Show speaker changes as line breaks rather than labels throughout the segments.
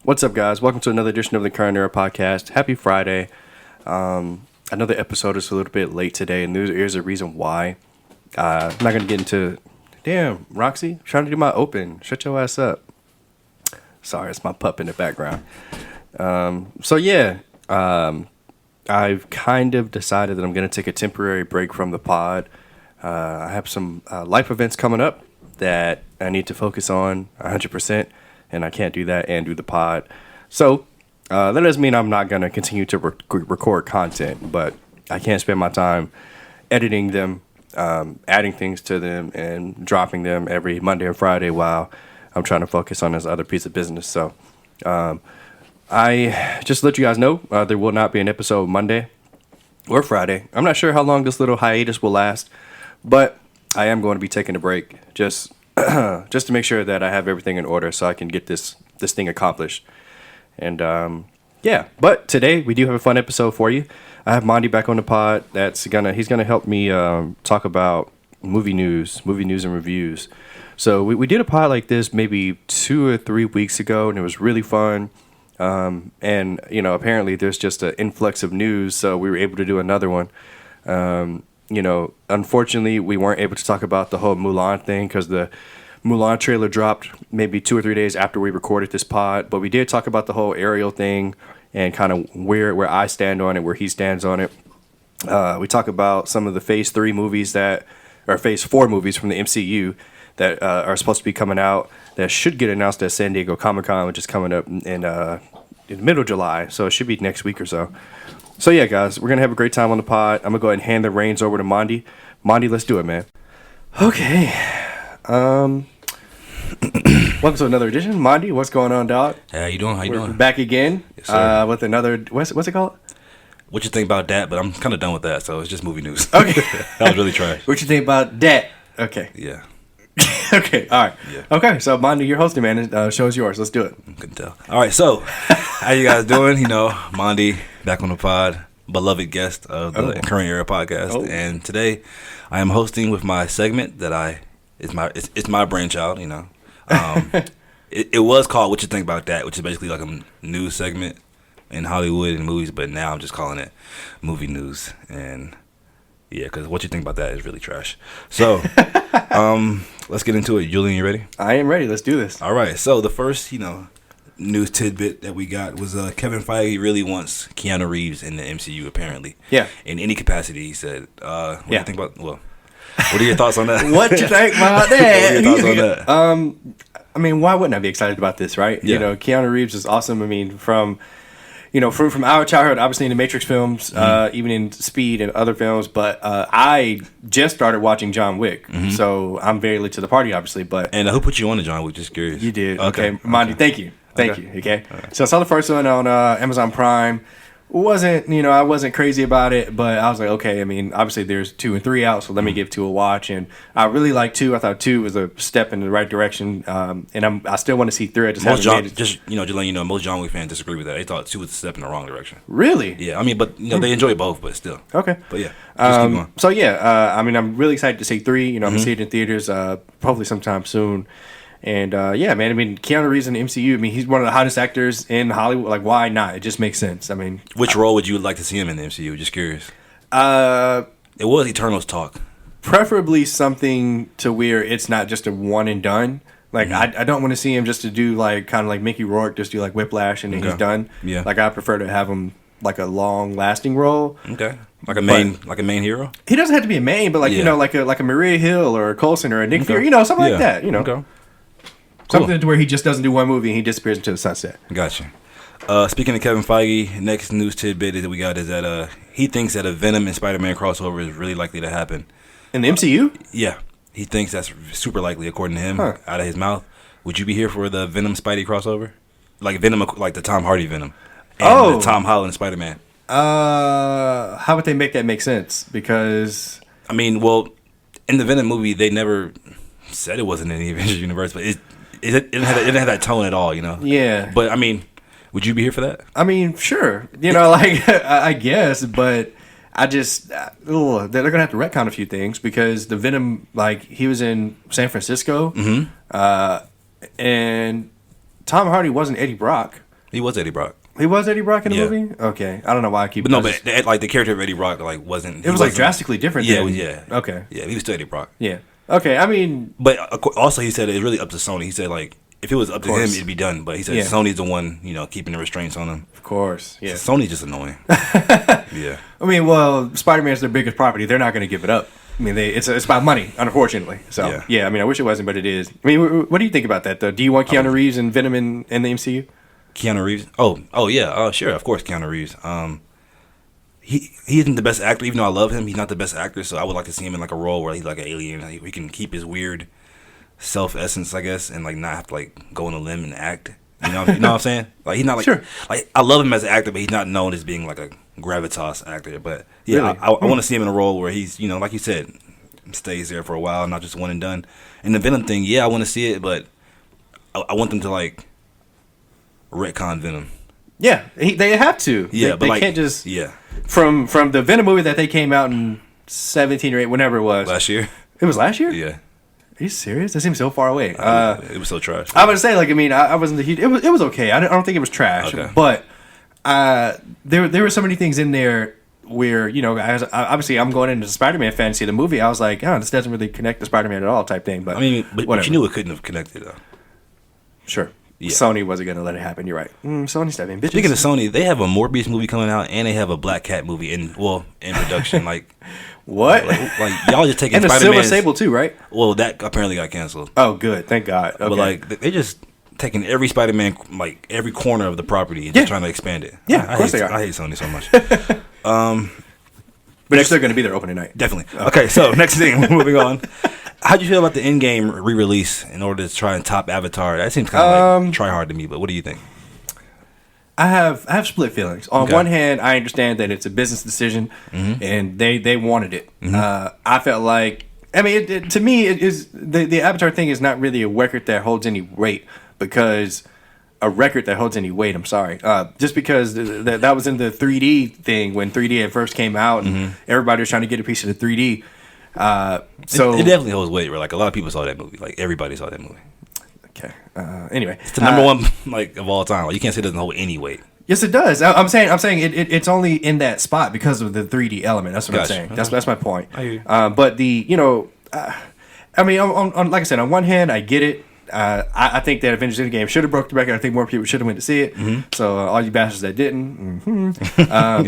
What's up, guys? Welcome to another edition of the Current Era Podcast. Happy Friday. Another episode is a little bit late today, and there's a reason why. I'm not going to get into... Damn, Roxy, I'm trying to do my open. Shut your ass up. Sorry, it's my pup in the background. I've kind of decided that I'm going to take a temporary break from the pod. I have some life events coming up that I need to focus on 100%. And I can't do that and do the pod. So that doesn't mean I'm not going to continue to record content, but I can't spend my time editing them, adding things to them, and dropping them every Monday and Friday while I'm trying to focus on this other piece of business. So I just let you guys know there will not be an episode Monday or Friday. I'm not sure how long this little hiatus will last, but I am going to be taking a break just to make sure that I have everything in order so I can get this thing accomplished. And but today we do have a fun episode for you. I have Mondy back on the pod. He's gonna help me talk about movie news and reviews. So we did a pod like this maybe 2 or 3 weeks ago, and it was really fun. And apparently there's just an influx of news, so we were able to do another one. Unfortunately, we weren't able to talk about the whole Mulan thing because the Mulan trailer dropped maybe 2 or 3 days after we recorded this pod. But we did talk about the whole Ariel thing and kind of where I stand on it, where he stands on it. We talk about some of the Phase 4 movies from the MCU that are supposed to be coming out that should get announced at San Diego Comic-Con, which is coming up in the middle of July. So it should be next week or so. So yeah, guys, we're going to have a great time on the pod. I'm going to go ahead and hand the reins over to Mondy. Mondy, let's do it, man. Okay. Welcome to another edition. Mondy, what's going on, dog?
Hey, how you doing?
We're back again.
Yes, sir.
With another, what's it called?
What you think about that? But I'm kind of done with that, so it's just movie news.
Okay.
That was really trash.
What you think about that? Okay.
Yeah.
Okay, all right.
Yeah.
Okay, so Mondy, you're hosting, man. Show's yours. Let's do it.
Couldn't tell. All right, so how you guys doing? Mondy back on the pod, beloved guest of the Current Era Podcast, and today I am hosting with my segment that it's my brainchild. It was called "What You Think About That," which is basically like a news segment in Hollywood and movies, but now I'm just calling it movie news. And yeah, because what you think about that is really trash. So let's get into it. Julian, you ready?
I am ready. Let's do this.
All right. So the first, news tidbit that we got was Kevin Feige really wants Keanu Reeves in the MCU, apparently.
Yeah.
In any capacity, he said. What do you think about? Well, what are your thoughts on that?
What you think about that?
What are your thoughts on that?
I mean, why wouldn't I be excited about this, right?
Yeah.
Keanu Reeves is awesome. I mean, from our childhood, obviously in the Matrix films, even in Speed and other films, but I just started watching John Wick, so I'm very late to the party, obviously.
And who put you on to John Wick? Just curious.
You did. Okay. Mondy, thank you. Thank you. Okay. Right. So I saw the first one on Amazon Prime. I wasn't crazy about it, but I was like, okay, I mean, obviously there's 2 and 3 out, so let me give 2 a watch. And I really liked 2. I thought 2 was a step in the right direction. And I still want to see 3. I just haven't made it.
Just letting you know, most John Wick fans disagree with that. They thought 2 was a step in the wrong direction.
Really?
Yeah, I mean, but they enjoy both, but still.
Okay.
But yeah, just keep going.
So yeah, I mean, I'm really excited to see 3. I'm gonna see it in theaters, probably sometime soon. And yeah, man, I mean, Keanu Reeves in the MCU, I mean, he's one of the hottest actors in Hollywood. Like, why not? It just makes sense. I mean,
which role would you like to see him in the MCU? Just curious. It was Eternals talk.
Preferably something to where it's not just a one and done. Like, I don't want to see him just to do like kind of like Mickey Rourke, just do like Whiplash and then he's done. Yeah. Like, I prefer to have him like a long lasting role.
Okay. Like a main hero.
He doesn't have to be a main, but like like a Maria Hill or a Coulson or a Nick Fury, something like that. Okay. Cool. Something to where he just doesn't do one movie and he disappears into the sunset.
Gotcha. Speaking of Kevin Feige, next news tidbit that we got is that he thinks that a Venom and Spider-Man crossover is really likely to happen.
In the MCU?
Yeah. He thinks that's super likely, according to him, out of his mouth. Would you be here for the Venom Spidey crossover? Like Venom, like the Tom Hardy Venom. And the Tom Holland Spider-Man. How
would they make that make sense? Because...
I mean, well, in the Venom movie, they never said it wasn't in the Avengers universe, but it didn't have that tone at all,
Yeah.
But, I mean, would you be here for that?
I mean, sure. I guess, but I just... they're going to have to retcon a few things because the Venom, he was in San Francisco, and Tom Hardy wasn't Eddie Brock.
He was Eddie Brock.
He was Eddie Brock in the movie? Okay. I don't know why I keep...
But no, but like the character of Eddie Brock like wasn't...
It was like drastically different
Yeah,
than...
yeah.
Okay.
Yeah, he was still Eddie Brock.
Yeah. Okay, I mean...
But also he said it's really up to Sony. He said like, if it was up to him, it'd be done. But he said Sony's the one, keeping the restraints on him.
Of course, yeah.
So Sony's just annoying. Yeah.
I mean, well, Spider-Man's their biggest property. They're not going to give it up. I mean, it's about money, unfortunately. So, yeah, I mean, I wish it wasn't, but it is. I mean, what do you think about that, though? Do you want Keanu Reeves and Venom in the MCU?
Keanu Reeves? Oh yeah. Sure, of course, Keanu Reeves. He isn't the best actor, even though I love him. He's not the best actor, so I would like to see him in like a role where he's like an alien. Like, he can keep his weird self essence, I guess, and like not have to like go on a limb and act. You know what I'm saying? Like he's not like
sure.
Like I love him as an actor, but he's not known as being like a gravitas actor. But yeah,
really?
I want to see him in a role where he's like you said, stays there for a while, not just one and done. And the Venom thing, yeah, I want to see it, but I want them to like retcon Venom.
Yeah, they have to.
Yeah,
they
like,
can't just from the Venom movie that they came out in 17 or 8, whenever it was.
Last year.
It was last year?
Yeah.
Are you serious? That seems so far away.
It was so trash.
I would say, like, I mean, I wasn't the huge. It was okay. I don't think it was trash, but there were so many things in there where obviously I'm going into the Spider-Man fantasy of the movie. I was like, oh, this doesn't really connect to Spider-Man at all, type thing. But
I mean, but you knew it couldn't have connected though.
Sure.
Yeah.
Sony wasn't going to let it happen. You're right. Sony stepping bitches.
Speaking of Sony, they have a Morbius movie coming out, and they have a Black Cat movie in production. Like
what?
Like y'all just taking
and a
Spider-Man's,
Silver Sable too, right?
Well, that apparently got canceled.
Oh, good. Thank God. Okay.
But like they just taking every Spider-Man, like every corner of the property, and just trying to expand it.
Yeah, of course they are.
I hate Sony so much.
But they're still going to be there opening night.
Definitely. Okay, so next thing, moving on. How'd you feel about the Endgame re-release in order to try and top Avatar? That seems kind of like try hard to me, but what do you think?
I have split feelings. On one hand, I understand that it's a business decision, and they wanted it. I felt like, I mean, to me, it is the Avatar thing is not really a record that holds any weight because I'm sorry. Just because that was in the 3D thing when 3D at first came out, and everybody was trying to get a piece of the 3D. So
it definitely holds weight. Where like a lot of people saw that movie. Like everybody saw that movie.
Okay. Anyway,
it's the number one like of all time. Like you can't say it doesn't hold any weight.
Yes, it does. I'm saying it's only in that spot because of the 3D element. That's what I'm saying. That's my point. But I mean, on like I said, on one hand, I get it. I think that Avengers Endgame should have broke the record. I think more people should have went to see it. So all you bastards that didn't. I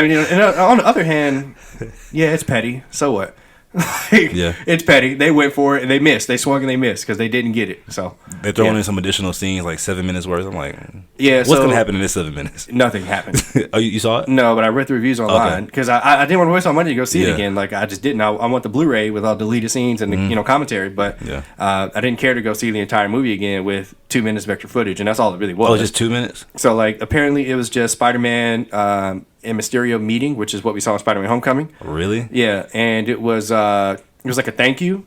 mean, and on the other hand, yeah, it's petty. So what? It's petty. They went for it and they missed. They swung and they missed because they didn't get it. So
they're throwing in some additional scenes, like 7 minutes worth. I'm like, what's
going
to happen in this 7 minutes?
Nothing happened.
Oh, you saw it?
No, but I read the reviews online because I didn't want to waste my money to go see it again. Like I just didn't. I want the Blu-ray with all deleted scenes and the commentary, but I didn't care to go see the entire movie again with 2 minutes of extra footage, and that's all it really was.
Oh, just 2 minutes?
So like apparently it was just Spider-Man and Mysterio meeting, which is what we saw in Spider-Man: Homecoming.
Really?
Yeah, and it was like a thank you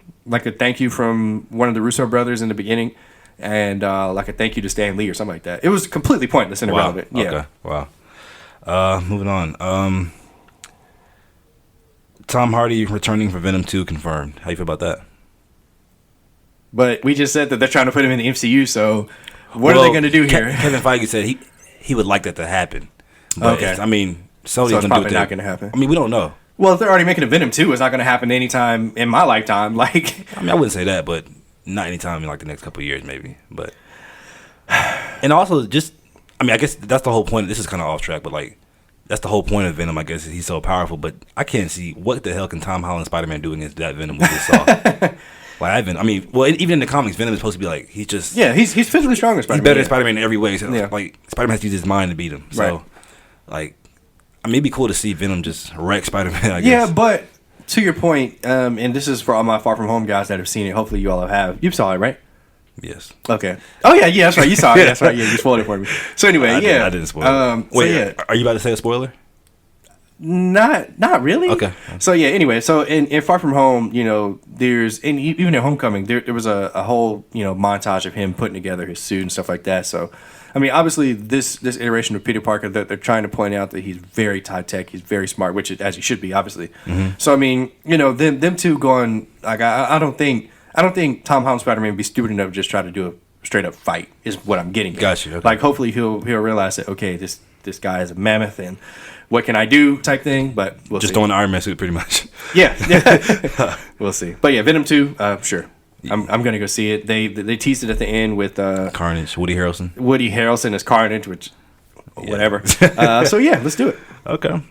from one of the Russo brothers in the beginning, and like a thank you to Stan Lee or something like that. It was completely pointless and irrelevant. Yeah.
Okay. Wow. Moving on. Tom Hardy returning for Venom 2 confirmed. How you feel about that?
But we just said that they're trying to put him in the MCU, so what are they going to do here?
Kevin Feige said he would like that to happen. But
okay.
I mean, Sony's
going
to do it.
Probably not going to happen.
I mean, we don't know.
Well, if they're already making a Venom 2, it's not going to happen anytime in my lifetime. Like,
I mean, I wouldn't say that, but not anytime in like the next couple of years, maybe. But and also just, I mean, I guess that's the whole point. This is kind of off track, but like that's the whole point of Venom. I guess he's so powerful, but I can't see what the hell can Tom Holland Spider-Man do against that Venom we just saw. Like even in the comics, Venom is supposed to be like he's
he's physically stronger. Spider-Man.
He's better than Spider-Man in every way. So, like Spider-Man has to use his mind to beat him. So, like. I mean, it'd be cool to see Venom just wreck Spider-Man, I guess.
Yeah, but to your point, and this is for all my Far From Home guys that have seen it. Hopefully you all have. You saw it, right?
Yes.
Okay. Oh, yeah, that's right. You saw it. That's right. Yeah, you spoiled it for me. So anyway, I
didn't spoil it. Wait, are you about to say a spoiler?
Not really.
Okay.
So yeah, anyway, so in Far From Home, there's, and even in Homecoming, there was a whole, montage of him putting together his suit and stuff like that. So I mean, obviously, this iteration of Peter Parker, that they're trying to point out that he's very high tech, he's very smart, which as he should be, obviously. So I mean, them two going like I don't think Tom Holland Spider-Man would be stupid enough to just try to do straight up fight is what I'm getting at.
Got you. Okay.
Like hopefully he'll realize that okay, this guy is a mammoth and what can I do type thing. But we'll
just
see.
throwing the Iron Man suit pretty much.
Yeah. We'll see. But yeah, Venom 2, sure. I'm gonna go see it. They teased it at the end with
Carnage, Woody Harrelson.
Woody Harrelson as Carnage, which whatever. So yeah, let's do it.
Okay.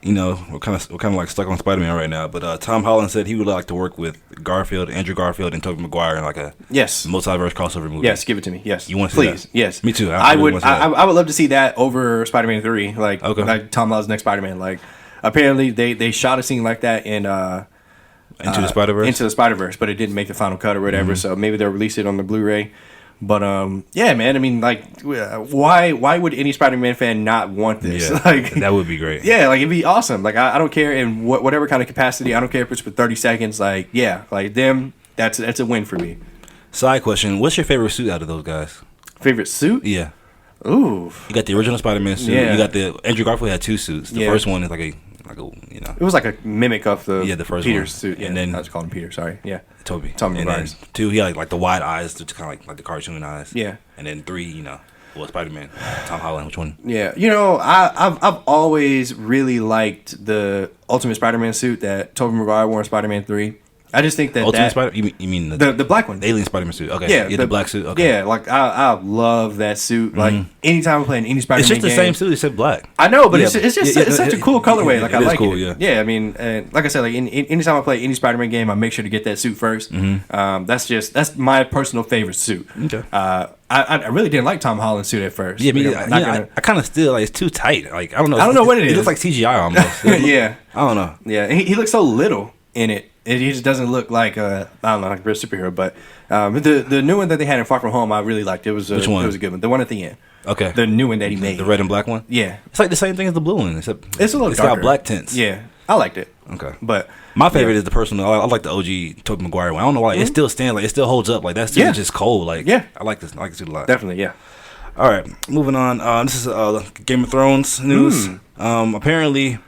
We're kind of like stuck on Spider-Man right now, but Tom Holland said he would like to work with Andrew Garfield, and Tobey Maguire in like a multiverse crossover movie.
Yes, give it to me. Yes,
you want to see
please?
That?
Yes,
me too.
I would love to see that over Spider-Man 3. Like Tom Holland's next Spider-Man. Like apparently they shot a scene like that in
Into the Spider-Verse,
but it didn't make the final cut or whatever. So maybe they'll release it on the Blu-ray. But yeah, man. I mean, like, why would any Spider-Man fan not want this?
Yeah,
like,
that would be great.
Yeah, like it'd be awesome. Like, I don't care in whatever kind of capacity. I don't care if it's for 30 seconds. Like, yeah, like them. That's a win for me.
Side question: what's your favorite suit out of those guys?
Favorite suit?
Yeah.
Ooh.
You got the original Spider-Man suit.
Yeah.
You got the Andrew Garfield had two suits. The first one is like a
It was like a mimic of the
first
Peter's
one.
suit. Yeah,
and then
I was calling him Peter. Sorry. Yeah.
Tommy
And
Maguire's.
then
2, he had like the wide eyes, just kind of like the cartoon eyes.
Yeah.
And then 3, Spider-Man, Tom Holland. Which one?
Yeah, I've always really liked the Ultimate Spider-Man suit that Tobey Maguire wore in Spider-Man 3. I just think that
Ultimate Spider. You mean
the black one,
the Alien Spider-Man suit? Okay,
yeah,
the black suit. Okay,
yeah, like I love that suit. Like anytime I'm playing any Spider-Man,
it's just the
game,
same suit except black.
I know, but it's such a cool colorway. Like I like
cool,
it. Yeah, I mean, and like I said, like anytime I play any Spider-Man game, I make sure to get that suit first. That's my personal favorite suit.
Okay.
I really didn't like Tom Holland's suit at first.
Yeah, I kind of still like it's too tight. Like I don't know.
I don't know what it is.
It looks like CGI almost.
Yeah.
I don't know.
Yeah, he looks so little in it. He just doesn't look like I don't know, like a real superhero. But the new one that they had in Far From Home, I really liked. Which one? It was a good one. The one at the end.
Okay.
The new one that he made.
The red and black one.
Yeah.
It's like the same thing as the blue one, except
it's a little darker.
Got black tints.
Yeah, I liked it.
Okay.
But
my favorite is the personal. I like the OG Tobey Maguire one. I don't know why it still stands. Like it still holds up. Like that suit is just cold. Like I like this. I like the suit a lot.
Definitely. Yeah.
All right, moving on. This is Game of Thrones news. Apparently,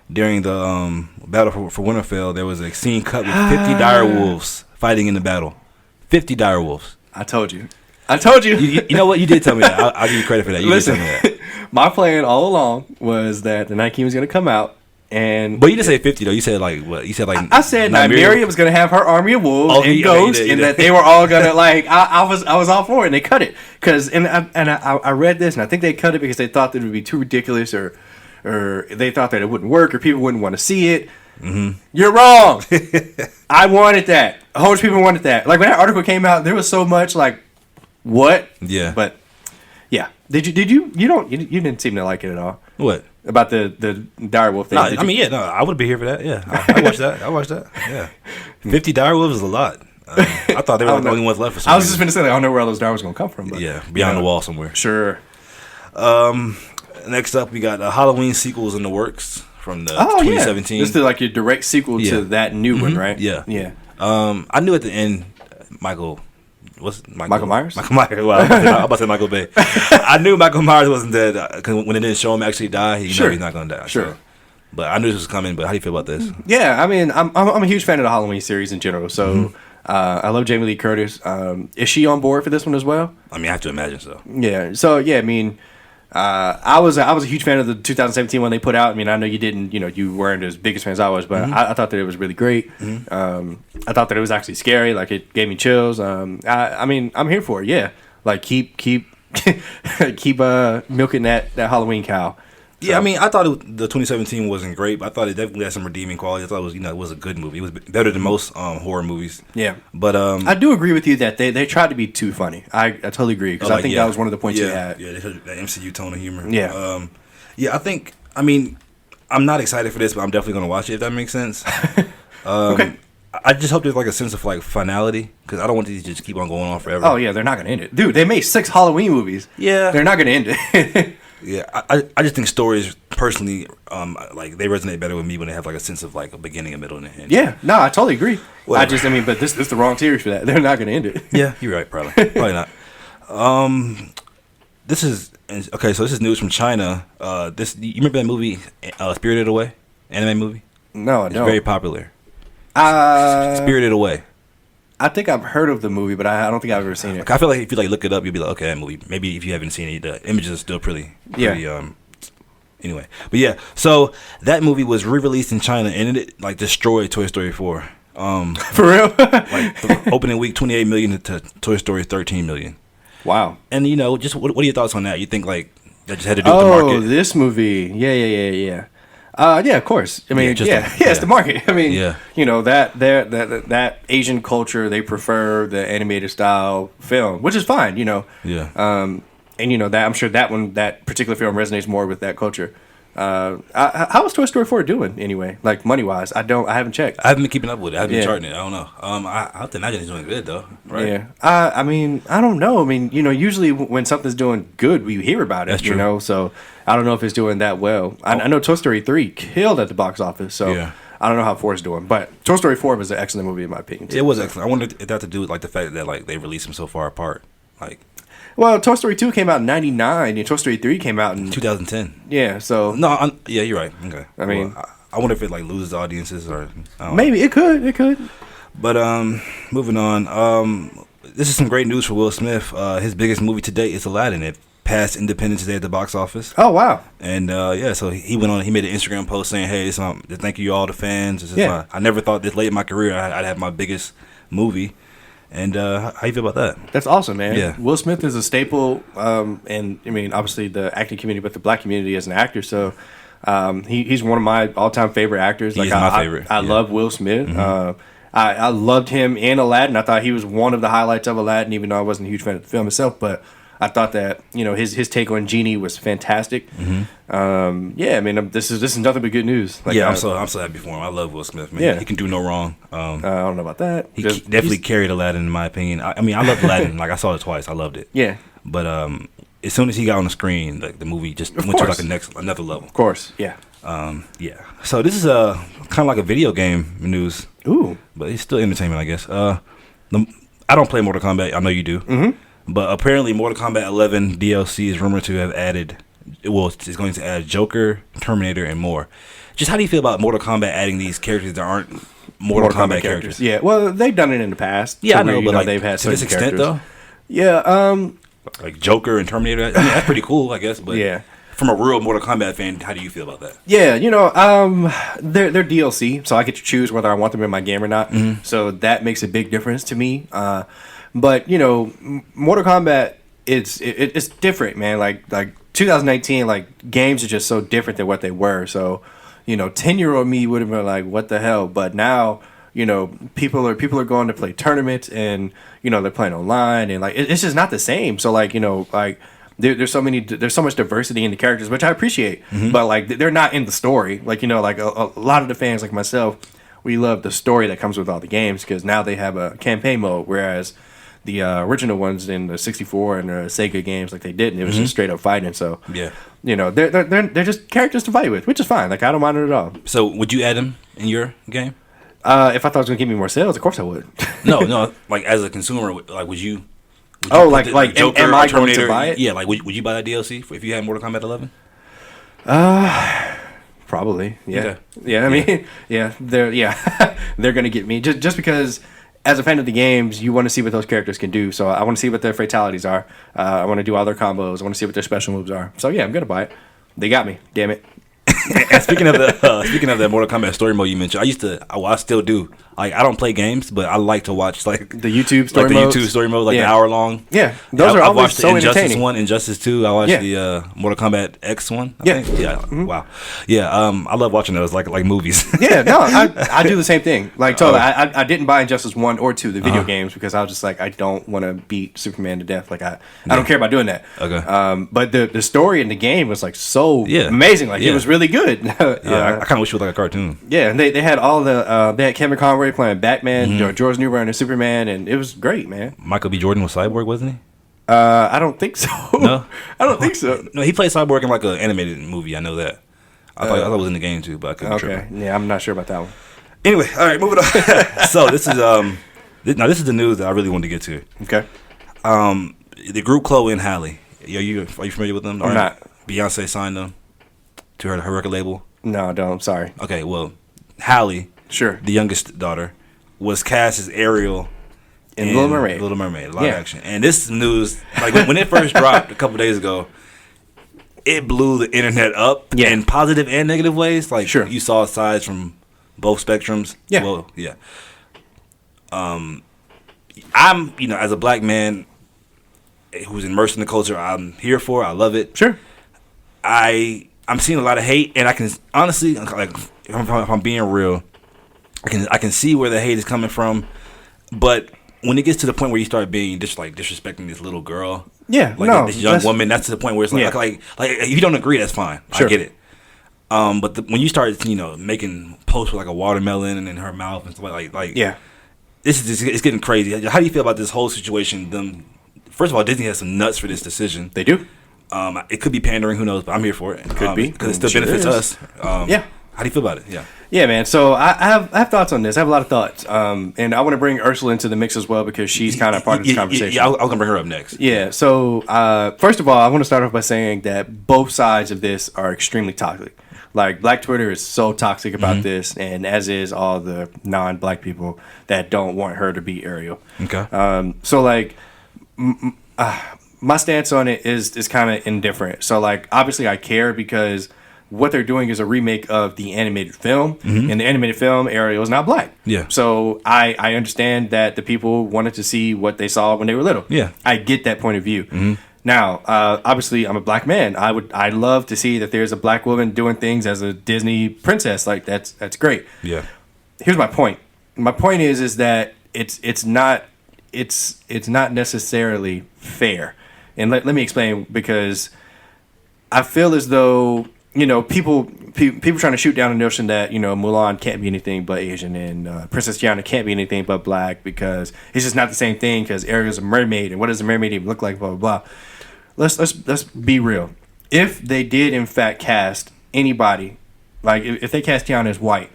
during the battle for Winterfell, there was a scene cut with 50 dire wolves fighting in the battle. 50 dire wolves.
I told you. You
know what? You did tell me that. I'll give you credit for that.
Listen,
did tell me that.
My plan all along was that the Night King was going to come out.
But you didn't say 50 though. You said like what? You said like
I said Nymeria was gonna have her army of wolves and ghosts, and that they were all gonna like. I was all for it, and they cut it because I read this, and I think they cut it because they thought that it would be too ridiculous, or they thought that it wouldn't work, or people wouldn't want to see it. Mm-hmm. You're wrong. I wanted that. A whole bunch of people wanted that. Like when that article came out, there was so much like, what?
Yeah.
But yeah, did you? You didn't seem to like it at all.
What?
About the direwolf thing.
No, I would be here for that. Yeah, I watched that. Yeah, 50 direwolves is a lot. I thought they were the only ones left for some
I was
reason.
just going to say, like, I don't know where all those direwolves going to come from. But,
yeah, beyond the wall somewhere.
Sure.
Next up, we got Halloween sequels in the works from the 2017.
Yeah. This is like your direct sequel to that new one, right?
Yeah.
Yeah.
I knew at the end, Michael
Myers?
Michael Myers. Well, I'm about to say Michael Bay. I knew Michael Myers wasn't dead because when they didn't show him actually die, he's not going to die.
Sure.
So. But I knew this was coming. But how do you feel about this?
Yeah, I mean, I'm a huge fan of the Halloween series in general. So I love Jamie Lee Curtis. Is she on board for this one as well?
I mean, I have to imagine so.
Yeah. So yeah, I mean, I was a huge fan of the 2017 one they put out. I mean, I know you didn't, you weren't as big as fans as I was, but I thought that it was really great. I thought that it was actually scary. Like it gave me chills. I mean, I'm here for it. Yeah, like keep keep milking that Halloween cow. So.
Yeah, I mean, I thought the 2017 wasn't great, but I thought it definitely had some redeeming quality. I thought it was a good movie. It was better than most horror movies.
Yeah,
but
I do agree with you that they tried to be too funny. I totally agree because I think that was one of the points you had.
Yeah, they had that MCU tone of humor.
Yeah,
I think. I mean, I'm not excited for this, but I'm definitely going to watch it if that makes sense.
Okay.
I just hope there's like a sense of like finality because I don't want these to just keep on going on forever.
Oh yeah, they're not going to end it, dude. They made 6 Halloween movies.
Yeah,
they're not going to end it.
Yeah, I just think stories personally, like they resonate better with me when they have like a sense of like a beginning, a middle, and an end.
Yeah, no, I totally agree.
Whatever.
But this is the wrong series for that. They're not going to end it.
Yeah, you're right. Probably not. This is okay. So this is news from China. You remember that movie, Spirited Away, anime movie?
No, I don't.
It's very popular. Spirited Away.
I think I've heard of the movie, but I don't think I've ever seen it.
Like, I feel like if you like look it up, you'll be like, okay, that movie. Maybe if you haven't seen it, the images are still pretty anyway. But yeah, so that movie was re-released in China and it like destroyed Toy Story 4.
For real?
Like the opening week 28 million to Toy Story 13 million.
Wow.
And just what are your thoughts on that? You think like that just had to do with the market?
Oh, this movie. Yeah. Yeah, of course. I mean, it's the market. I mean, that Asian culture, they prefer the animated style film, which is fine,
Yeah.
And that I'm sure that particular film resonates more with that culture. How is Toy Story 4 doing anyway? Like money wise, I haven't checked.
I haven't been keeping up with it. I haven't been charting it. I don't know. I have to imagine it's doing good though, right?
Yeah. I mean, I don't know. I mean, usually when something's doing good, we hear about it.
That's true.
So I don't know if it's doing that well. I know Toy Story 3 killed at the box office. So I don't know how 4 is doing, but Toy Story 4 was an excellent movie in my opinion.
It was excellent. I wondered if that had to do with like the fact that like they released them so far apart, like.
Well, Toy Story 2 came out in 99, and Toy Story 3 came out in
2010.
Yeah, so
no, you're right. Okay,
I mean,
I wonder if it like loses audiences or
maybe it could.
But moving on. This is some great news for Will Smith. His biggest movie to date is Aladdin. It passed Independence Day at the box office.
Oh wow!
And so he went on. He made an Instagram post saying, "Hey, thank you all the fans. I never thought this late in my career I'd have my biggest movie." And how you feel about that?
That's awesome, man.
Yeah.
Will Smith is a staple, and I mean, obviously the acting community, but the black community as an actor. So he's one of my all-time favorite actors.
He's my favorite.
I love Will Smith.
Mm-hmm.
I loved him in Aladdin. I thought he was one of the highlights of Aladdin, even though I wasn't a huge fan of the film itself. But I thought that his take on Genie was fantastic.
Mm-hmm.
I mean, this is nothing but good news. Like,
I'm so happy for him. I love Will Smith, man.
Yeah.
He can do no wrong.
I don't know about that.
He definitely carried Aladdin in my opinion. I mean, I loved Aladdin. Like I saw it twice. I loved it.
Yeah.
But as soon as he got on the screen, like the movie just went to like another level.
Of course. Yeah.
So this is kind of like a video game news.
Ooh.
But it's still entertainment, I guess. I don't play Mortal Kombat. I know you do.
Mm-hmm.
But apparently, Mortal Kombat 11 DLC is rumored to have added. Well, it's going to add Joker, Terminator, and more. Just how do you feel about Mortal Kombat adding these characters that aren't Mortal Kombat characters?
Yeah, well, they've done it in the past.
Yeah, I know, but like,
they've had
to this extent, though.
Yeah.
Like Joker and Terminator. I mean, that's pretty cool, I guess. But
yeah.
From a real Mortal Kombat fan, how do you feel about that?
Yeah, they're DLC, so I get to choose whether I want them in my game or not.
Mm-hmm.
So that makes a big difference to me. But Mortal Kombat, it's different, man. Like 2019, like games are just so different than what they were. So 10-year-old me would have been like, what the hell? But now people are going to play tournaments and they're playing online and like it's just not the same. So like there's so much diversity in the characters, which I appreciate.
Mm-hmm.
But like they're not in the story. Like like a lot of the fans like myself, we love the story that comes with all the games because now they have a campaign mode, whereas the original ones in the 64 and the Sega games, like they didn't. It was just straight up fighting. So
yeah,
they're just characters to fight with, which is fine. Like I don't mind it at all.
So would you add them in your game?
If I thought it was gonna give me more sales, of course I would.
No. Like as a consumer, like would you
Joker am I going to buy it?
Yeah, like would you buy that DLC if you had Mortal Kombat 11?
Probably. Yeah.
Okay.
Yeah. I mean, they're gonna get me just because. As a fan of the games, you want to see what those characters can do. So I want to see what their fatalities are. I want to do all their combos. I want to see what their special moves are. So yeah, I'm gonna buy it. They got me. Damn it.
And speaking of that Mortal Kombat story mode you mentioned, I still do. Like I don't play games, but I like to watch like
the YouTube story mode.
YouTube story mode, like the hour long.
Yeah, those are
I
always
watched
so
the Injustice
entertaining.
1, Injustice 2. I watched the Mortal Kombat X one. I think. Yeah.
Mm-hmm.
Wow. Yeah. I love watching those like movies.
Yeah. No, I do the same thing. Like totally. I didn't buy Injustice 1 or 2, the video games, because I was just like, I don't want to beat Superman to death. Like I don't care about doing that.
Okay.
But the story in the game was like so amazing. Like it was really good.
I kind of wish it was like a cartoon.
Yeah, and they had all the they had Kevin Conroy playing Batman, George Newbern and Superman, and it was great, man.
Michael B. Jordan was Cyborg, wasn't he?
I don't think so.
No,
I don't think so.
No, he played Cyborg in like an animated movie. I know that. I thought it was in the game too, but I couldn't.
Okay, yeah, I'm not sure about that one.
Anyway, all right, moving on. So this is this is the news that I really wanted to get to.
Okay.
The group Chloe and Halle. Are you familiar with them?
I'm not.
Beyonce signed them to her record label.
No, I don't. I'm sorry.
Okay, well, Halle,
sure,
the youngest daughter, was cast as Ariel
in Little Mermaid.
Little Mermaid, live action. And this news, like when it first dropped a couple days ago, it blew the internet up in positive and negative ways. Like you saw sides from both spectrums.
Yeah.
Well, yeah. I'm, as a black man who's immersed in the culture, I'm here for. I love it.
Sure.
I'm seeing a lot of hate, and I can honestly, like, if I'm being real, I can see where the hate is coming from, but when it gets to the point where you start being disrespecting this little girl, this young woman, that's to the point where it's like if you don't agree, that's fine. Sure. I get it. But when you start, making posts with like a watermelon in her mouth and stuff this is it's getting crazy. How do you feel about this whole situation? First of all, Disney has some nuts for this decision.
They do.
It could be pandering, who knows? But I'm here for it.
Could be
because it still benefits us. How do you feel about it?
Yeah, man. So I have thoughts on this. I have a lot of thoughts, and I want to bring Ursula into the mix as well because she's kind of part of this conversation.
Yeah, I was gonna bring her up next.
Yeah. So first of all, I want to start off by saying that both sides of this are extremely toxic. Like, Black Twitter is so toxic about this, and as is all the non-Black people that don't want her to be Ariel.
Okay.
So like, my stance on it is kind of indifferent. So like, obviously I care because what they're doing is a remake of the animated film. In the animated film, Ariel is not black.
Yeah.
So I understand that the people wanted to see what they saw when they were little.
Yeah.
I get that point of view. Now, obviously, I'm a black man. I'd love to see that there's a black woman doing things as a Disney princess. Like, that's great.
Yeah.
Here's my point. My point is that it's not necessarily fair. And let me explain, because I feel as though, people trying to shoot down the notion that, Mulan can't be anything but Asian and Princess Tiana can't be anything but black because it's just not the same thing because Ariel's a mermaid and what does a mermaid even look like, blah, blah, blah. Let's be real. If they did, in fact, cast anybody, like if they cast Tiana as white.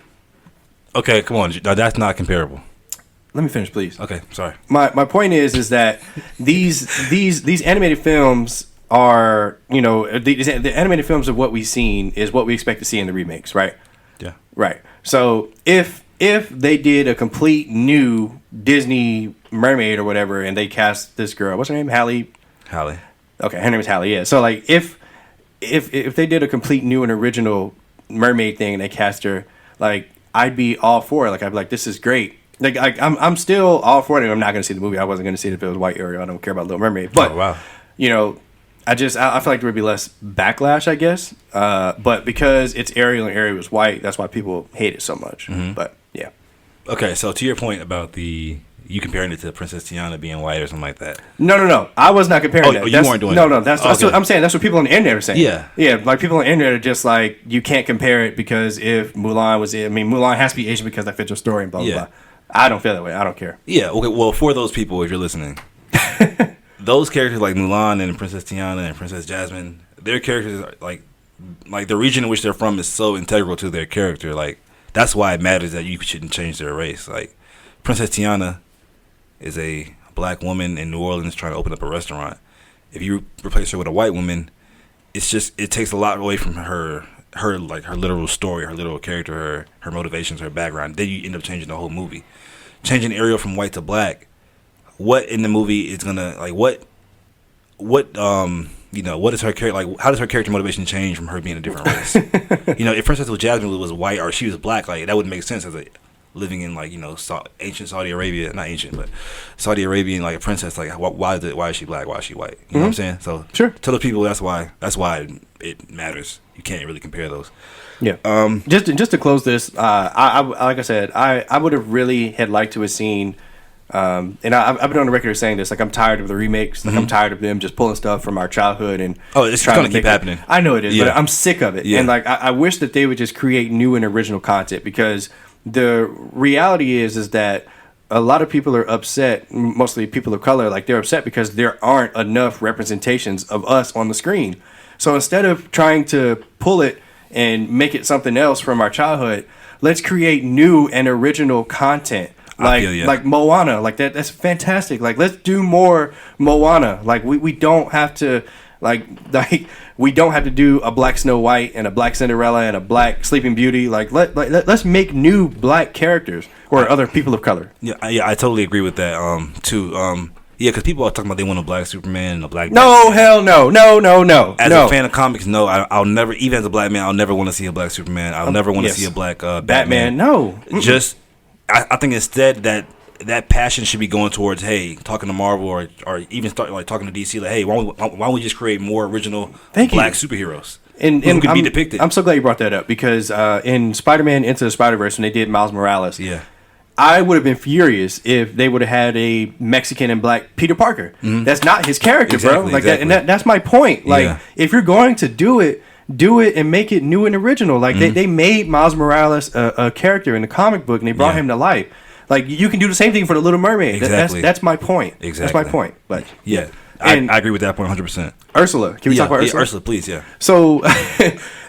Okay, come on. That's not comparable.
Let me finish, please.
Okay, sorry.
My point is that these animated films are, the animated films of what we've seen is what we expect to see in the remakes, right?
Yeah.
Right. So if they did a complete new Disney mermaid or whatever and they cast this girl, what's her name? Halle. Okay, her name is Halle, yeah. So like if they did a complete new and original mermaid thing and they cast her, like, I'd be all for it. Like, I'd be like, this is great. Like I'm still all for it. I'm not going to see the movie. I wasn't going to see it if it was white Ariel. I don't care about Little Mermaid. But, I feel like there would be less backlash, I guess. But because it's Ariel and Ariel was white, that's why people hate it so much. But, yeah.
Okay, so to your point about you comparing it to Princess Tiana being white or something like that.
No. I was not comparing that.
You weren't doing
that.
No,
that's what I'm saying. That's what people on the internet are saying.
Yeah.
Yeah, like people on the internet are just like, you can't compare it because if Mulan has to be Asian because that fits your story and blah, blah, blah. I don't feel that way. I don't care.
Yeah, okay, well, for those people, if you're listening, those characters like Mulan and Princess Tiana and Princess Jasmine, their characters are like the region in which they're from is so integral to their character. Like, that's why it matters that you shouldn't change their race. Like, Princess Tiana is a black woman in New Orleans trying to open up a restaurant. If you replace her with a white woman, it takes a lot away from her literal story, her literal character, her motivations, her background. Then you end up changing the whole movie. Changing Ariel from white to black, what in the movie is gonna, like, what is her character, like, how does her character motivation change from her being a different race? If Princess Jasmine was white or she was black, like, that wouldn't make sense as a living in, like, ancient Saudi Arabia, not ancient, but Saudi Arabian, like, a princess. Like, why is she black? Why is she white? You know what I'm saying? So
sure,
to the people, that's why it matters. You can't really compare those.
Yeah. Just to close this, I like I said, I would have really had liked to have seen, and I've been on the record saying this, like, I'm tired of the remakes. Like, I'm tired of them just pulling stuff from our childhood and
it's gonna keep happening.
I know it is, but I'm sick of it. Yeah. And like, I wish that they would just create new and original content, because the reality is that a lot of people are upset, mostly people of color, like, they're upset because there aren't enough representations of us on the screen. So instead of trying to pull it and make it something else from our childhood, let's create new and original content. Like Moana, like that's fantastic. Like, let's do more Moana. Like, we don't have to Like we don't have to do a black Snow White and a black Cinderella and a black Sleeping Beauty. Let's make new black characters or other people of color.
Yeah, I totally agree with that. Too. Yeah, because people are talking about they want a black Superman and a black.
No, hell no.
As a fan of comics, no, I'll never. Even as a black man, I'll never want to see a black Superman. I'll never want to see a black Batman.
No,
just I think instead that passion should be going towards, hey, talking to Marvel or even start like talking to DC, like, hey, why don't we just create more original black superheroes
and
who could be depicted?
I'm so glad you brought that up because in Spider-Man Into the Spider-Verse when they did Miles Morales,
yeah,
I would have been furious if they would have had a Mexican and black Peter Parker. Mm-hmm. That's not his character, bro. Like that, and that's my point. Like if you're going to do it and make it new and original. Like they made Miles Morales a character in the comic book and they brought him to life. Like you can do the same thing for the Little Mermaid.
Exactly.
That's my point.
Exactly.
That's my point. But
yeah, I agree with that point 100%.
Ursula, can we talk about Ursula?
Yeah, Ursula, please. Yeah.
So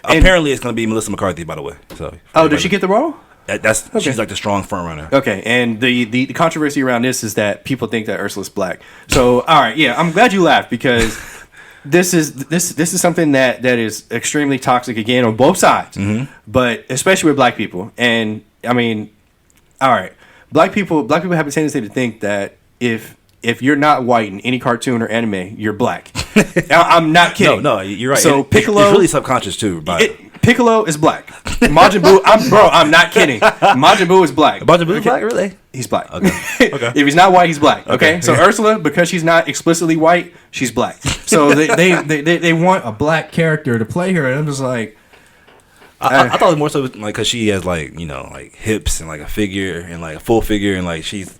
apparently it's going to be Melissa McCarthy, by the way. So
did she get the role?
She's like the strong front runner.
Okay, and the controversy around this is that people think that Ursula's black. So all right, yeah, I'm glad you laughed because this is something that is extremely toxic again on both sides, but especially with black people. And I mean, all right. Black people have a tendency to think that if you're not white in any cartoon or anime, you're black. I'm not kidding.
No, you're right.
So Piccolo,
it's really subconscious too.
Piccolo is black. Majin Buu, I'm not kidding. Majin Buu is black.
Majin Buu is black, really?
He's black.
Okay.
If he's not white, he's black. Okay. So Ursula, because she's not explicitly white, she's black. So they want a black character to play her, and I'm just like.
I thought it was more so like because she has like like hips and like a figure and like a full figure and like she's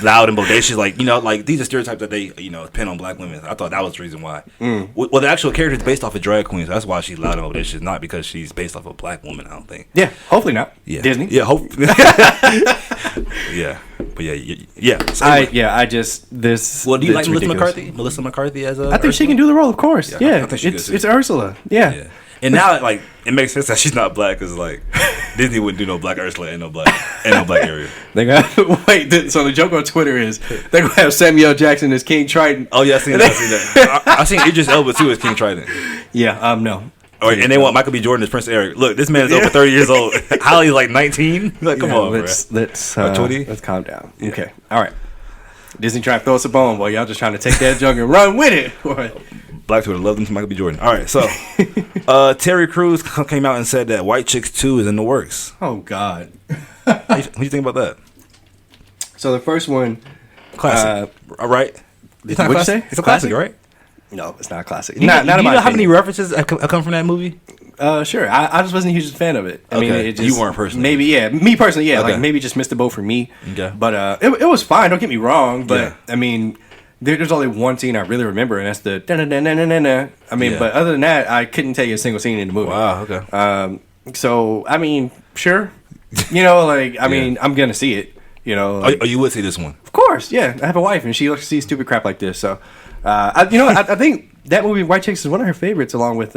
loud and bodacious, like like these are stereotypes that they pin on black women. I thought that was the reason why. Well, the actual character is based off of drag queens. So that's why she's loud and bodacious, not because she's based off of a black woman. I don't think.
Yeah, hopefully not.
Yeah,
Disney.
Yeah, hopefully. Yeah, but yeah. So anyway.
This.
Well, do you like Melissa McCarthy? Melissa McCarthy as a.
I think she can do the role, of course. Yeah,
I think she could,
it's Ursula. Yeah.
And now, like, it makes sense that she's not black because, like, Disney wouldn't do no black Ursula and no black area.
They got so the joke on Twitter is they're gonna have Samuel Jackson as King Triton.
Oh yeah, I seen that. I seen Idris Elba too as King Triton.
Yeah, no.
And they want Michael B. Jordan as Prince Eric. Look, this man is over 30 years old. Holly's like 19. Like, come on,
let's
20.
Let's calm down. Yeah. Okay, all right. Disney trying to throw us a bone, boy. Y'all just trying to take that junk and run with it.
Black Twitter loved him to Michael B. Jordan. All right, so Terry Crews came out and said that White Chicks 2 is in the works.
Oh God,
what do you think about that?
So the first one,
classic, right?
It's not classic.
It's a classic, right?
No, it's not a classic.
Do you know how many references have come from that movie?
Sure. I just wasn't a huge fan of it. I mean, it just,
you weren't personally.
Maybe, yeah. Me personally, yeah. Okay. Like maybe just missed the boat for me.
Okay.
But it was fine. Don't get me wrong. But I mean, there's only one scene I really remember, and that's the da-da-da-da-da-da. I mean, but other than that, I couldn't tell you a single scene in the movie.
Wow. Okay.
So I mean, sure. I mean, I'm gonna see it.
Oh, you would see this one?
Of course. Yeah. I have a wife, and she likes to see stupid crap like this. So, I think that movie White Chicks is one of her favorites, along with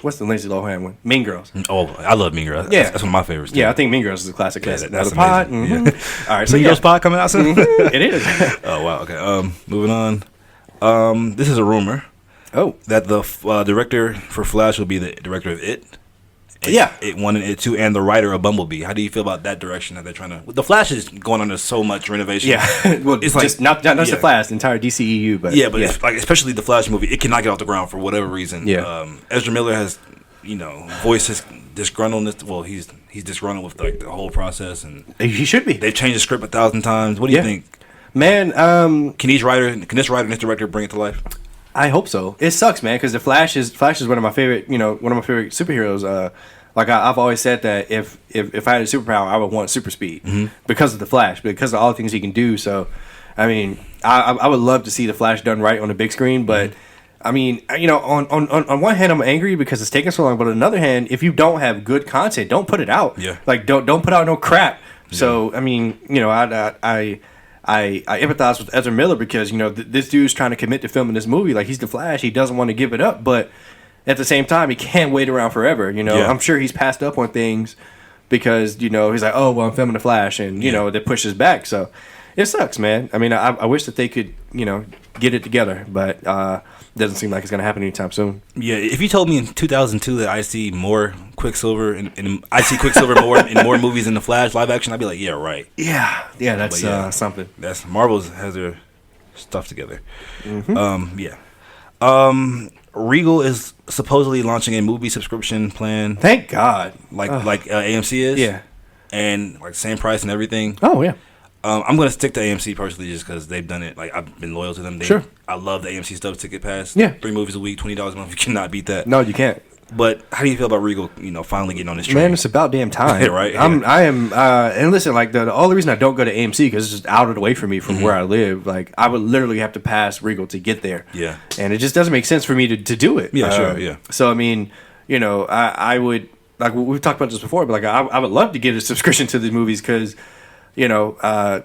what's the Lindsay Lohan one? Mean Girls.
Oh, I love Mean Girls. Yeah, that's one of my favorites. Too.
Yeah, I think Mean Girls is a classic.
Yeah, that's
the pod.
Mm-hmm.
Yeah. All right, so
Mean Girls pod coming out soon.
It is.
Oh wow. Okay. Moving on. This is a rumor.
Oh,
that the director for Flash will be the director of It. It 1 and It 2, and the writer of Bumblebee. How do you feel about that direction that they're trying to? The Flash is going under so much renovation.
Yeah, well, it's just like, not the Flash, the entire DCEU, but
it's like especially the Flash movie, it cannot get off the ground for whatever reason.
Yeah,
Ezra Miller has, voiced his disgruntledness. Well, he's disgruntled with like the whole process, and
he should be.
They've changed the script 1,000 times. What do you think,
man? Can
this writer and this director bring it to life?
I hope so. It sucks, man, because the Flash is one of my favorite, one of my favorite superheroes. Like I've always said that if I had a superpower, I would want super speed because of the Flash, because of all the things he can do. So, I mean, I would love to see the Flash done right on the big screen. But I mean, on one hand, I'm angry because it's taking so long. But on the other hand, if you don't have good content, don't put it out.
Yeah.
Like don't put out no crap. Yeah. So I mean, I empathize with Ezra Miller because this dude's trying to commit to filming this movie. Like he's the Flash, he doesn't want to give it up, but at the same time, he can't wait around forever. I'm sure he's passed up on things because he's like, oh well, I'm filming the Flash, and that pushes back. So it sucks, man. I mean, I wish that they could get it together, but doesn't seem like it's gonna happen anytime soon.
Yeah, if you told me in 2002 that I see more Quicksilver and I see Quicksilver more in more movies than the Flash live action, I'd be like, yeah, right.
Yeah, that's something.
That's Marvel's has their stuff together. Regal is supposedly launching a movie subscription plan,
Thank God.
like AMC is.
Yeah.
And like same price and everything.
Oh yeah.
I'm gonna stick to AMC personally just because they've done it. Like I've been loyal to them.
Sure.
I love the AMC stuff. Ticket Pass.
Yeah.
3 movies a week, $20 a month. You cannot beat that.
No, you can't.
But how do you feel about Regal? Finally getting on this train.
Man, it's about damn time.
Right?
I am. And listen, like the only reason I don't go to AMC because it's just out of the way for me from where I live. Like I would literally have to pass Regal to get there.
Yeah.
And it just doesn't make sense for me to do it.
Yeah, sure. Yeah.
So I mean, I would like we've talked about this before, but like I would love to get a subscription to these movies because, I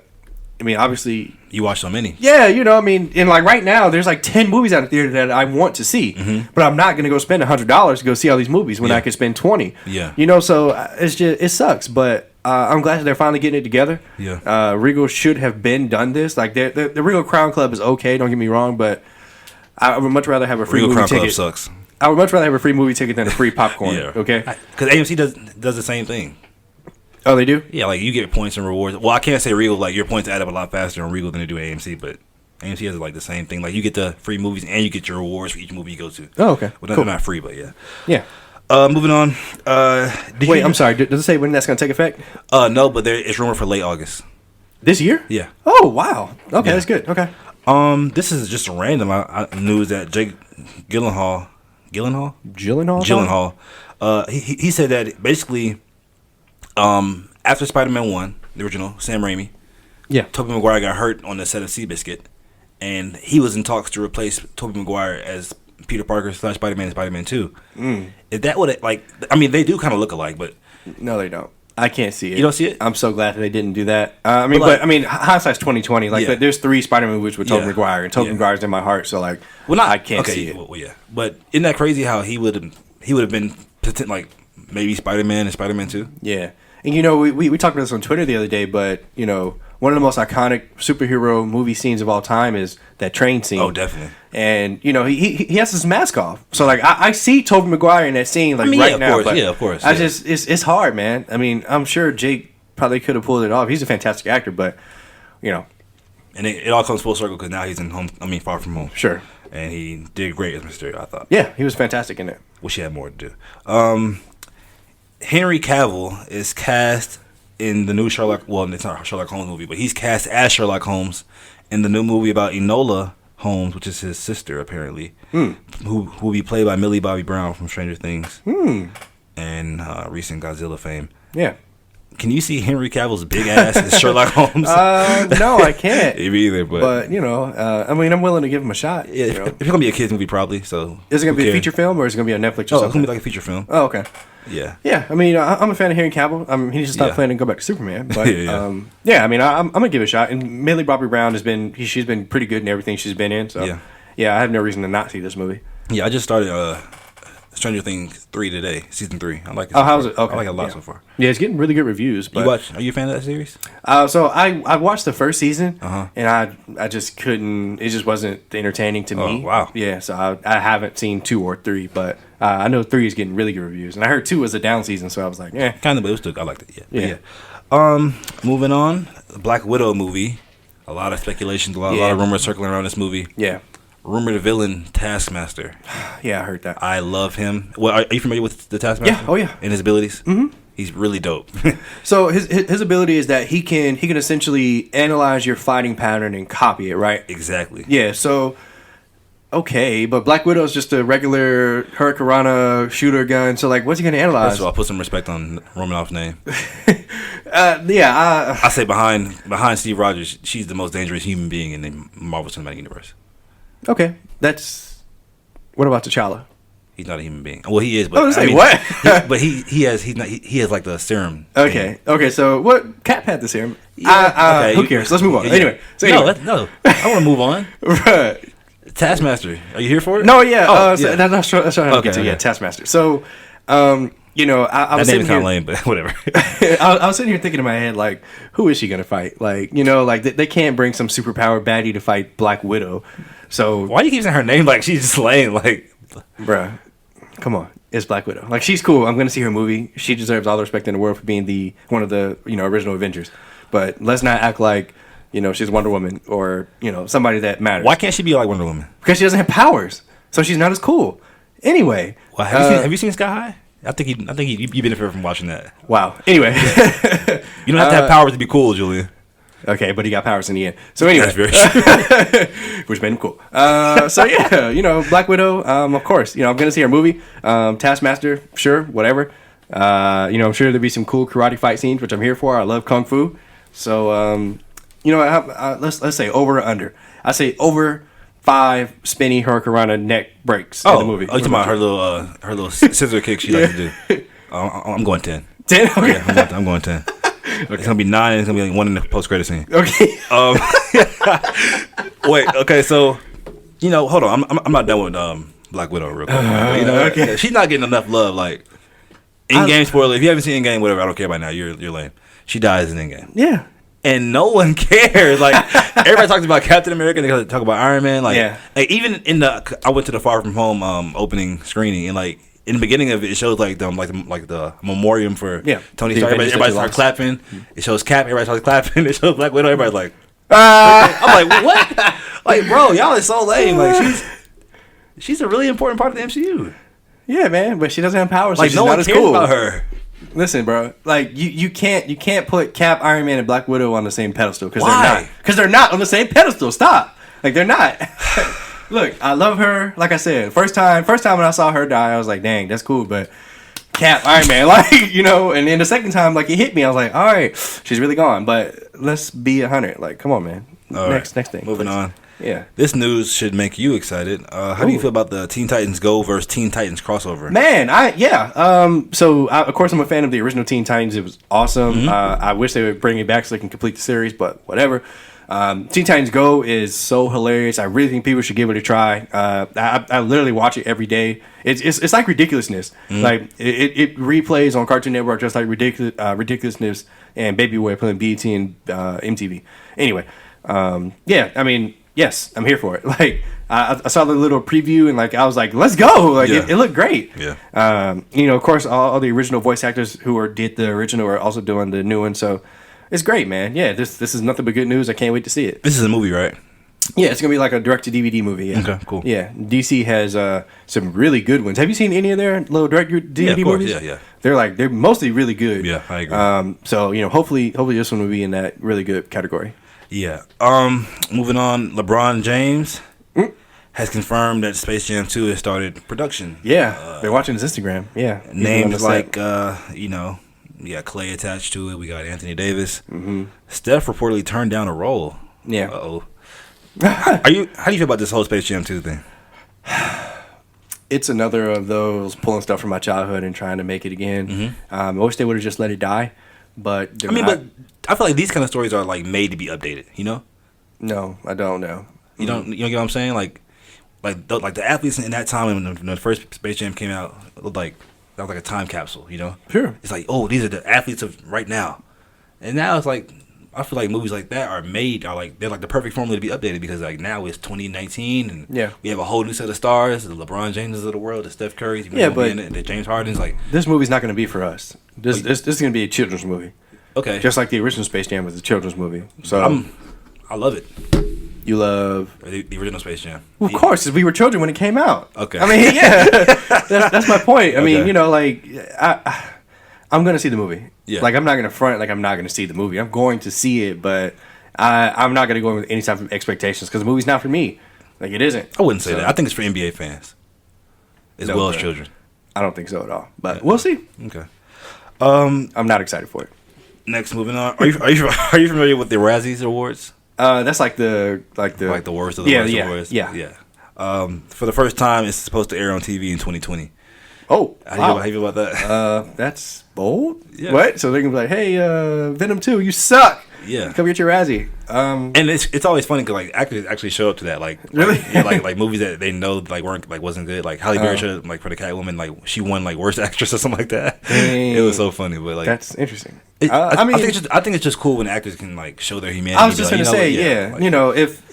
mean, obviously.
You watch so many.
Yeah, I mean, and like right now, there's like 10 movies out of theater that I want to see, but I'm not going to go spend $100 to go see all these movies when I could spend 20.
Yeah.
So it sucks, but I'm glad that they're finally getting it together.
Yeah.
Regal should have been done this. Like the Regal Crown Club is okay, don't get me wrong, but I would much rather have a free
Regal
movie
Crown
ticket.
Club sucks.
I would much rather have a free movie ticket than a free popcorn.
Yeah.
Okay.
Because AMC does the same thing.
Oh, they do?
Yeah, like you get points and rewards. Well, I can't say Regal, like your points add up a lot faster on Regal than they do AMC, but AMC has like the same thing. Like you get the free movies and you get your rewards for each movie you go to.
Oh, okay.
Well,
Cool.
they're not free, but yeah.
Yeah.
Moving on.
Wait, I'm sorry. Does it say when that's going to take effect?
No, but it's rumored for late August.
This year?
Yeah.
Oh, wow. Okay,
Yeah.
that's good. Okay.
This is just random news that Jake Gyllenhaal, he said that basically, after Spider-Man 1, the original, Sam Raimi,
Yeah.
Tobey Maguire got hurt on the set of Seabiscuit, and he was in talks to replace Tobey Maguire as Peter Parker / Spider-Man in Spider-Man 2. Is that what it, like, I mean, they do kind of look alike, but...
No, they don't. I can't see it.
You don't see it?
I'm so glad that they didn't do that. Hindsight's 2020. Like,
Yeah.
there's 3 Spider-Man movies with Tobey
Yeah.
Maguire, and Tobey
Yeah.
Maguire's in my heart, so, like,
Well,
I can't see it.
Well, yeah. But isn't that crazy how he would have been, like, maybe Spider-Man and Spider-Man 2?
Yeah. And, we talked about this on Twitter the other day, but, one of the most iconic superhero movie scenes of all time is that train scene.
Oh, definitely.
And, he has his mask off. So, like, I see Tobey Maguire in that scene, like, right now.
Of course.
It's hard, man. I mean, I'm sure Jake probably could have pulled it off. He's a fantastic actor, but,
And it all comes full circle because now he's Far From Home.
Sure.
And he did great as Mysterio, I thought.
Yeah, he was fantastic in it.
Wish he had more to do. Henry Cavill is cast in the new Sherlock... Well, it's not a Sherlock Holmes movie, but he's cast as Sherlock Holmes in the new movie about Enola Holmes, which is his sister, apparently, who will be played by Millie Bobby Brown from Stranger Things and recent Godzilla fame.
Yeah.
Can you see Henry Cavill's big ass as Sherlock Holmes?
No, I can't.
Me either, but
I'm willing to give him a shot.
yeah, it's gonna be a kids movie probably. So
Is it going to
who
be a
cares?
feature film or is it going to be on Netflix or
Oh, it's
something?
gonna be like a feature film.
Oh, okay.
Yeah.
Yeah, I mean, I'm a fan of Henry Cavill. He needs to stop
Yeah.
planning to go back to Superman. But
Yeah.
I mean, I'm gonna give it a shot. And Millie Bobby Brown she's been pretty good in everything she's been in. So
Yeah.
I have no reason to not see this movie.
Yeah, I just started Stranger Things 3 today, season 3. I like it.
Oh, how's it? Okay,
I like it a lot
yeah.
so far.
Yeah, it's getting really good reviews. But
Are you a fan of that series?
So I watched the first season,
Uh-huh.
and I just couldn't. It just wasn't entertaining to me.
Oh, wow.
Yeah, so I haven't seen 2 or 3, but I know 3 is getting really good reviews, and I heard 2 was a down season, so I was like, eh.
Kind of, but it was still, I liked it.
Yeah.
Moving on, the Black Widow movie. A lot of speculations, a lot of rumors circling around this movie.
Yeah,
Rumored villain Taskmaster.
yeah, I heard that.
I love him. Well, are you familiar with the Taskmaster?
Yeah. Oh, yeah.
And his abilities. Mm-hmm. He's really dope.
So his ability is that he can essentially analyze your fighting pattern and copy it, right?
Exactly.
Yeah. So okay, but Black Widow is just a regular Hurricanrana shooter gun. So like, what's he gonna analyze?
First of all, put some respect on Romanoff's name.
Yeah.
I say behind Steve Rogers, she's the most dangerous human being in the Marvel Cinematic Universe.
Okay. What about T'Challa?
He's not a human being. Well, he is, but
what?
but he has like the serum.
Okay.
thing.
Okay. So what? Cap had the serum.
Yeah, okay.
Who cares? Let's move on.
Yeah.
Anyway.
No. I want to move on.
Right.
Taskmaster, are you here for it?
No. Yeah.
Yeah.
That's what I'm trying to get to.
Okay.
Yeah. Taskmaster. So, I was
That
sitting
name is kind
here.
of lame, but whatever.
I was sitting here thinking in my head, like, who is she gonna fight? Like, they can't bring some superpower baddie to fight Black Widow. So
why do you keep saying her name like she's just lame? Like,
bruh, come on. It's Black Widow. Like, she's cool. I'm going to see her movie. She deserves all the respect in the world for being one of the, original Avengers. But let's not act like, she's Wonder Woman or, somebody that matters.
why can't she be like Wonder Woman?
Because she doesn't have powers. So she's not as cool. Anyway.
Well, have you seen Sky High? I think you benefit from watching that.
Wow. Anyway.
You don't have to have powers to be cool, Julian.
Okay, but he got powers in the end. So anyway,
that's very true.
which made him cool. So yeah, Black Widow. Of course, I'm gonna see her movie. Taskmaster, sure, whatever. I'm sure there'll be some cool karate fight scenes, which I'm here for. I love kung fu. So let's say over or under. I say over 5 spinny hurricanrana neck breaks in the movie.
Oh, you talking about her little scissor kick she likes to do? I'm going 10.
10? Okay.
Yeah, I'm going 10. Okay. It's gonna be 9 and it's gonna be like 1 in the post-credit scene.
Okay.
Wait. Okay. So, hold on. I'm not done with Black Widow real quick.
Okay.
She's not getting enough love. Like, in-game spoiler. If you haven't seen in-game, whatever, I don't care about now. You're lame. She dies in in-game.
Yeah.
And no one cares. Like, everybody talks about Captain America. They talk about Iron Man. Like, even I went to the Far From Home opening screening, and like in the beginning of it, it shows like the memoriam for Tony Stark. Everybody starts clapping. It shows Cap. Everybody starts clapping. It shows Black Widow. Everybody's like, I'm like, what? Like, bro, y'all is so lame. Like, she's a really important part of the MCU.
Yeah, man, but she doesn't have powers. So
like,
she's
no
not
one
as
cares
cool.
about her.
Listen, bro. Like, you can't put Cap, Iron Man, and Black Widow on the same pedestal because
Why?
they're not. Because they're not on the same pedestal. Stop. Like, they're not. Look, I love her. Like I said, first time when I saw her die, I was like, dang, that's cool. But Cap, Iron Man, like, and then the second time, like, it hit me. I was like, all right, she's really gone. But let's be 100. Like, come on, man. Next thing.
Moving
please.
on.
Yeah.
This news should make you excited. How do you feel about the Teen Titans Go versus Teen Titans crossover? Man,
of course, I'm a fan of the original Teen Titans. It was awesome. Mm-hmm. I wish they would bring it back so they can complete the series, but whatever. Teen Titans Go is so hilarious. I really think people should give it a try. I literally watch it every day. It's like ridiculousness. Mm-hmm. Like it replays on Cartoon Network just like ridiculousness and Baby Boy playing BET and MTV. Anyway, yes, I'm here for it. Like I saw the little preview and like I was like, let's go. Like it looked great.
Yeah.
Of course, all the original voice actors who did the original are also doing the new one. So. It's great, man. Yeah, this is nothing but good news. I can't wait to see it.
This is a movie, right?
Yeah, it's gonna be like a direct-to-DVD movie. Yeah.
Okay, cool.
Yeah, DC has some really good ones. Have you seen any of their little direct-to-DVD movies?
Yeah.
They're mostly really good.
Yeah, I agree.
So hopefully this one will be in that really good category.
Yeah. Moving on, LeBron James has confirmed that Space Jam 2 has started production.
Yeah, they're watching his Instagram. Yeah,
names like we got Clay attached to it. We got Anthony Davis. Mm-hmm. Steph reportedly turned down a role.
Yeah.
Uh-oh. How do you feel about this whole Space Jam 2 thing?
It's another of those pulling stuff from my childhood and trying to make it again. Mm-hmm. I wish they would have just let it die, but
but I feel like these kind of stories are like made to be updated.
No, I don't know.
You don't get what I'm saying? Like the athletes in that time when the first Space Jam came out looked like. That was like a time capsule,
Sure.
It's like, oh, these are the athletes of right now, and now it's like I feel like movies like that they're like the perfect formula to be updated because like now it's 2019 and we have a whole new set of stars, the LeBron Jameses of the world, the Steph Currys, the James Hardens. Like
this movie's not going to be for us. This is going to be a children's movie.
Okay.
Just like the original Space Jam was a children's movie. So
I love it.
You love
the original Space Jam.
Well, of course, because we were children when it came out.
Okay.
I mean, yeah, that's my point. I mean, I'm gonna see the movie.
Yeah.
Like I'm not gonna front like I'm not gonna see the movie. I'm going to see it, but I'm not gonna go in with any type of expectations because the movie's not for me. Like it isn't.
I wouldn't say that. I think it's for NBA fans as well as children.
I don't think so at all. But we'll see.
Okay.
I'm not excited for it.
Next, moving on. Are you familiar with the Razzies Awards?
That's like the
worst of the worst awards.
Yeah.
For the first time, it's supposed to air on TV in 2020.
Oh,
how you feel about that?
That's bold.
Yeah.
What? So they're gonna be like, "Hey, Venom 2, you suck.
Yeah,
come get your Razzie."
And it's always funny because like actors actually show up to that. Like
really,
like movies that they know wasn't good. Like Halle Berry showed up, for the Catwoman, like she won like worst actress or something like that. Dang. It was so funny, but like
that's interesting. I mean,
I think it's just cool when actors can like show their humanity.
I was just gonna say,
like,
you know, if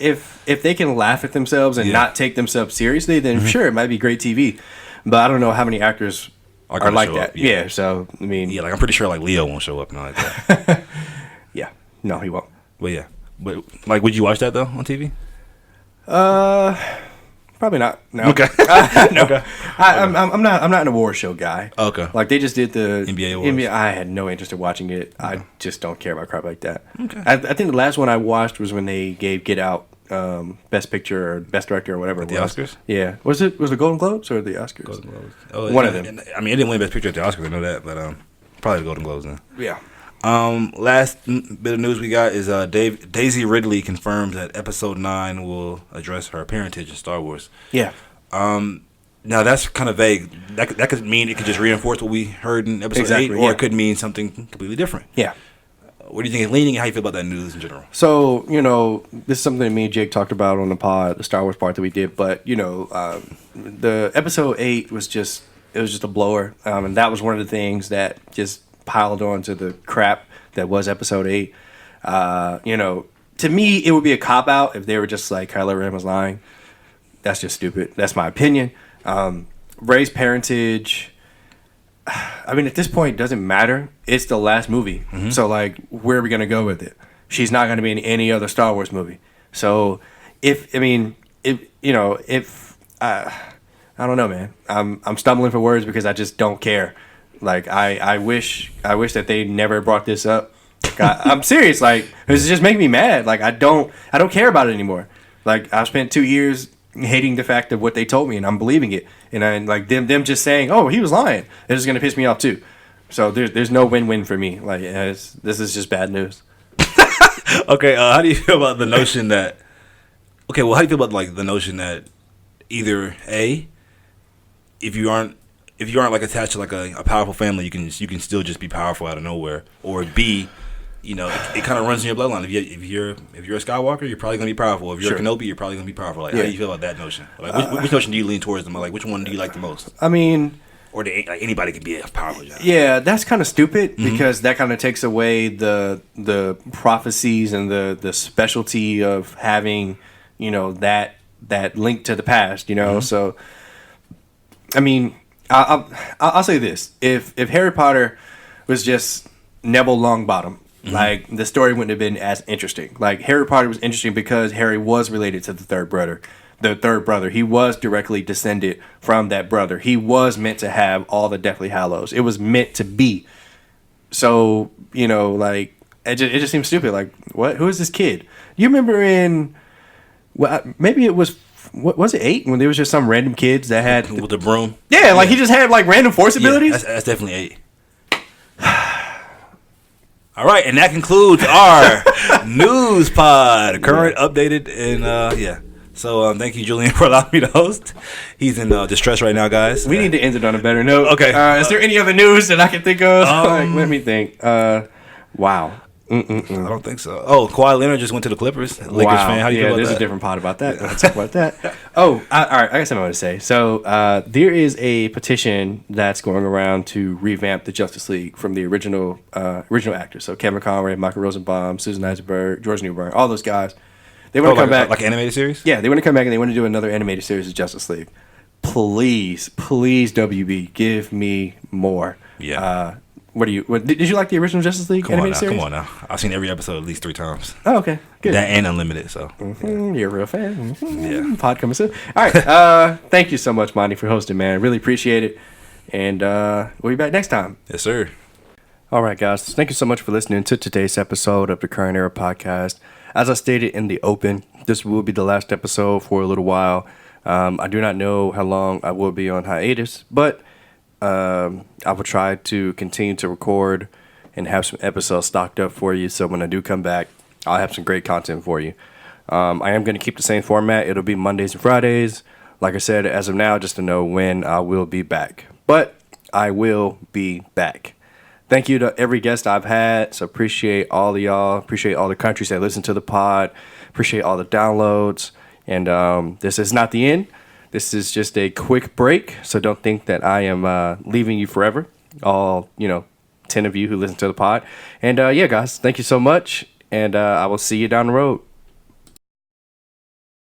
they can laugh at themselves and not take themselves seriously, then sure, it might be great TV. But I don't know how many actors are like that.
Up,
yeah. So I mean,
like I'm pretty sure like Leo won't show up and all like that.
Yeah, no, he won't.
But like, would you watch that though on TV?
Probably not. No.
Okay.
No. Okay. I'm not an award show guy.
Okay.
Like they just did the
NBA awards.
I had no interest in watching it. I just don't care about crap like that.
Okay.
I think the last one I watched was when they gave Get Out Best Picture or Best Director or whatever it was.
The Oscars?
Yeah. Was it Golden Globes or the Oscars?
Golden Globes. Oh,
one of them.
I mean, it didn't win Best Picture at the Oscars. I know that, but probably the Golden Globes then.
Yeah.
Last bit of news we got is Daisy Ridley confirms that Episode 9 will address her parentage in Star Wars.
Yeah.
Now that's kind of vague. That could mean it could just reinforce what we heard in Episode 8, or it could mean something completely different.
Yeah.
What do you think is leaning, and how you feel about that news in general?
So, you know, this is something that me and Jake talked about on the pod, the Star Wars part that we did, but, you know, the Episode 8 was just a blower, and that was one of the things that just piled on to the crap that was Episode 8. You know, to me, it would be a cop-out if they were just like, Kylo Ren was lying. That's just stupid. That's my opinion. Rey's parentage, I mean, at this point, it doesn't matter. It's the last movie. Mm-hmm. So, like, where are we going to go with it? She's not going to be in any other Star Wars movie. So, I don't know, man. I'm stumbling for words because I just don't care. Like, I wish that they never brought this up. I'm serious. Like, this is just making me mad. Like, I don't care about it anymore. Like, I've spent 2 years hating the fact of what they told me, and I'm believing it. And I like them just saying, "Oh, he was lying." It's just gonna piss me off too. So there's no win-win for me. Like, this is just bad news.
Okay, how do you feel about the notion that? Okay, well, how do you feel about like the notion that either A, if you aren't like attached to like a powerful family, you can still just be powerful out of nowhere, or B, you know, it kind of runs in your bloodline. If you're a Skywalker, you're probably gonna be powerful. If you're a Kenobi, you're probably gonna be powerful. Like, how do you feel about that notion? Like, which notion do you lean towards them? Like, which one do you like the most?
I mean,
or like anybody can be a powerful Jedi.
Yeah, that's kind of stupid because that kind of takes away the prophecies and the specialty of having, you know, that link to the past. You know, so I mean, I'll say this: if Harry Potter was just Neville Longbottom. Like, the story wouldn't have been as interesting. Like, Harry Potter was interesting because Harry was related to the third brother. He was directly descended from that brother. He was meant to have all the Deathly Hallows. It was meant to be. So, you know, like, it just seems stupid. Like, what? Who is this kid? You remember in, well, maybe it was, what was it, 8? When there was just some random kids that had...
With the broom?
Yeah, like, he just had, like, random force abilities?
That's definitely 8. All right, and that concludes our news pod, current, updated, and yeah. So thank you, Julian, for allowing me to host. He's in distress right now, guys.
We need to end it on a better note.
Okay.
Is there any other news that I can think of? Let me think. Wow. I
don't think so. Oh, Kawhi Leonard just went to the Clippers. Lakers fan. How do you feel about
there's
that?
A different pod about that. Let's talk about that. All right. I got something I want to say. So there is a petition that's going around to revamp the Justice League from the original actors. So Kevin Conroy, Michael Rosenbaum, Susan Eisenberg, George Newbern, all those guys. They want to come back.
Like an animated series?
Yeah, they want to come back and they want to do another animated series of Justice League. Please, WB, give me more.
Yeah.
Did you like the original Justice League animated series?
Come on now. I've seen every episode at least 3 times.
Oh, okay. Good.
That and Unlimited, so.
You're a real fan.
Yeah.
Pod coming soon. All right. Thank you so much, Mondy, for hosting, man. Really appreciate it. And we'll be back next time.
Yes, sir.
All right, guys. Thank you so much for listening to today's episode of the Current Era Podcast. As I stated in the open, this will be the last episode for a little while. I do not know how long I will be on hiatus, but I will try to continue to record and have some episodes stocked up for you. So when I do come back, I'll have some great content for you. I am going to keep the same format. It'll be Mondays and Fridays. Like I said, as of now, just to know when I will be back. But I will be back. Thank you to every guest I've had. So appreciate all of y'all. Appreciate all the countries that listen to the pod. Appreciate all the downloads. And this is not the end. This is just a quick break. So don't think that I am leaving you forever. I'll, 10 of you who listen to the pod. And yeah, guys, thank you so much. And I will see you down the road.